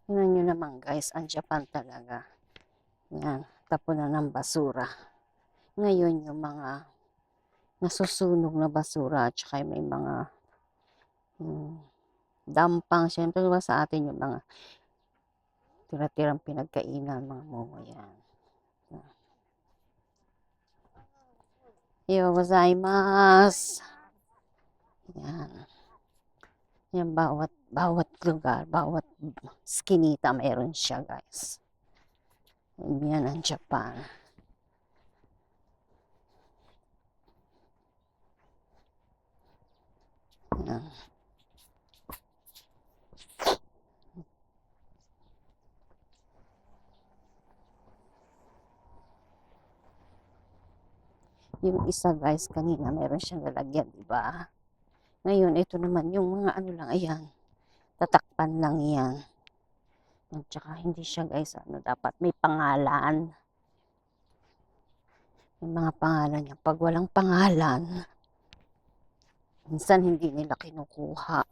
Tingnan nyo naman guys, ang Japan talaga. Yan, tapunan ng basura. Ngayon yung mga nasusunog na basura at saka may mga dampang. Siyempre diba sa atin yung mga tira-tirang pinagkainan, mga yan. Yo gozaimasu. Yan. Yan, bawat lugar, bawat skinita meron siya guys. Yan ang Japan. Yan. Yung isa guys, kanina meron siyang lalagyan, diba? Ngayon, ito naman yung mga ano lang, ayan. Tatakpan lang yan. At saka hindi siya guys, dapat may pangalan. May mga pangalan niya. Pag walang pangalan, minsan hindi nila kinukuha.